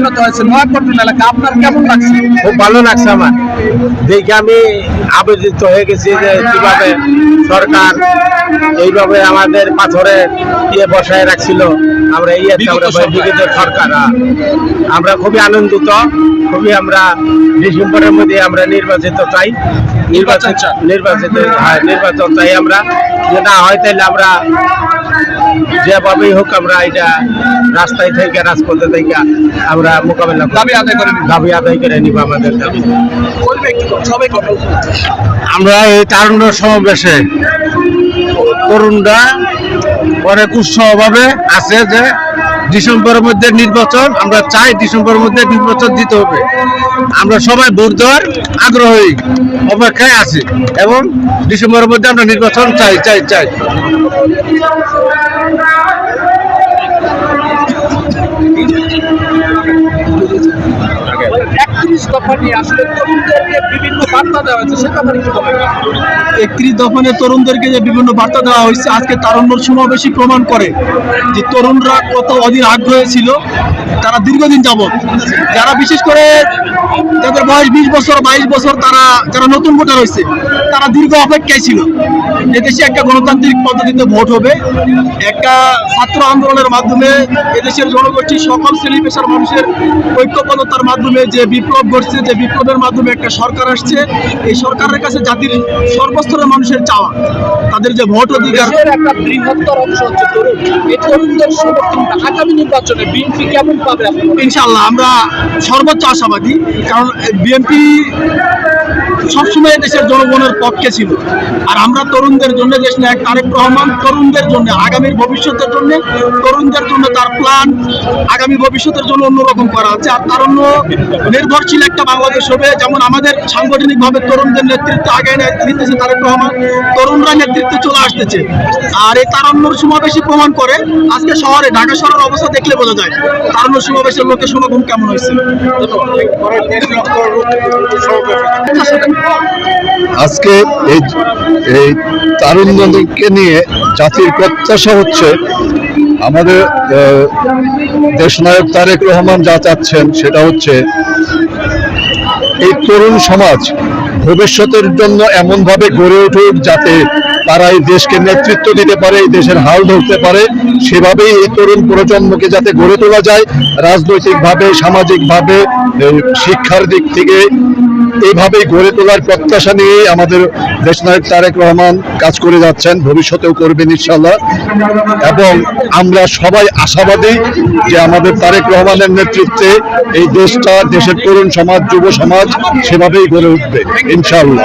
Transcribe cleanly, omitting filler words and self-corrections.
পরিণত হয়েছে নয়াপল্টন এলাকা, আপনার কেমন লাগছে? খুব ভালো লাগছে আমার দেখে, আমি আবেদিত হয়ে গেছি যে কিভাবে সরকার এইভাবে আমাদের পাথরে বসায় রাখছিল। আমরা এই বিগত সরকার, আমরা খুবই আনন্দিত, খুবই আমরা ডিসেম্বরের মধ্যে আমরা নির্বাচিত চাই, নির্বাচন চাই আমরা, যে না হয় তাহলে আমরা যেভাবেই হোক আমরা এটা রাস্তায় থেকে রাজপথে থেকে আমরা মোকাবেলা দাবি আদায় করে নিব আমাদের দাবি। আমরা এই তারুণ্য সমাবেশে তরুণরা অনেক উৎসাহভাবে আছে যে ডিসেম্বরের মধ্যে নির্বাচন, আমরা চাই ডিসেম্বরের মধ্যে নির্বাচন দিতে হবে। আমরা সবাই ভোট দেওয়ার আগ্রহী অপেক্ষায় আছি এবং ডিসেম্বরের মধ্যে আমরা নির্বাচন চাই। 31 দফা নিয়ে আসলে তরুণদেরকে বিভিন্ন বার্তা দেওয়া হয়েছে, সেটা মানে কি বলবেন? 31 দফায় তরুণদেরকে যে বিভিন্ন বার্তা দেওয়া হয়েছে, আজকে তারুণ্যর সমাবেশই প্রমাণ করে যে তরুণরা কত অধীর আগ্রহী ছিল। তারা দীর্ঘদিন যাবত, যারা বিশেষ করে যাদের বয়স 20 বছর 22 বছর, তারা যারা নতুন ভোটার হয়েছে, তারা দীর্ঘ অপেক্ষায় ছিল এদেশে একটা গণতান্ত্রিক পদ্ধতিতে ভোট হবে, একটা ছাত্র আন্দোলনের মাধ্যমে এদেশের জনগোষ্ঠীর সকল শ্রেণী পেশার মানুষের ঐক্যবদ্ধতার মাধ্যমে যে বিপ্লব ঘটছে, যে বিপ্লবের মাধ্যমে একটা সরকার আসছে। এই সরকারের কাছে জাতির সর্বস্তরের মানুষের চাওয়া, তাদের যে ভোট অধিকার, একটা বৃহত্তর অংশ হচ্ছে তরুণ। এই তরুণদের সমর্থনটা আগামী নির্বাচনে বিএনপি কেমন পাবে? ইনশাআল্লাহ আমরা সর্বোচ্চ আশাবাদী, কারণ বিএনপি সবসময় দেশের জনগণের পক্ষে ছিল। আর আমরা তরুণদের জন্য, দেশ নায়ক তারেক রহমান তরুণদের জন্য, আগামীর ভবিষ্যতের জন্য, তরুণদের জন্য তার প্ল্যান আগামী ভবিষ্যতের জন্য অন্যরকম করা আছে। আর তারুণ্য নির্ভরশীল একটা বাংলাদেশ হবে। যেমন আমাদের সাংগঠনিকভাবে তরুণদের নেতৃত্বে আগে নিতেছে তারেক রহমান, তরুণরা নেতৃত্বে চলে আসতেছে। আর এই তারুণ্যর সমাবেশই প্রমাণ করে, আজকে শহরে ঢাকা শহরের অবস্থা দেখলে বোঝা যায় তারুণ্য সমাবেশের লোকের সমাগম কেমন হয়েছে। আজকে এই তারুণ্যকে নিয়ে জাতির প্রত্যাশা হচ্ছে, আমাদের দেশনায়ক তারেক রহমান যা চাচ্ছেন সেটা হচ্ছে এই তরুণ সমাজ ভবিষ্যতের জন্য এমনভাবে গড়ে উঠুক যাতে তারা এই দেশকে নেতৃত্ব দিতে পারে, এই দেশের হাল ধরতে পারে। সেভাবেই এই তরুণ প্রজন্মকে যাতে গড়ে তোলা যায় রাজনৈতিকভাবে, সামাজিকভাবে, শিক্ষার দিক থেকে, এইভাবেই গড়ে তোলার প্রত্যাশা নিয়েই আমাদের দেশনায়ক তারেক রহমান কাজ করে যাচ্ছেন, ভবিষ্যতেও করবেন ইনশাআল্লাহ। এবং আমরা সবাই আশাবাদী যে আমাদের তারেক রহমানের নেতৃত্বে এই দেশটা, দেশের তরুণ সমাজ, যুব সমাজ সেভাবেই গড়ে উঠবে ইনশাআল্লাহ।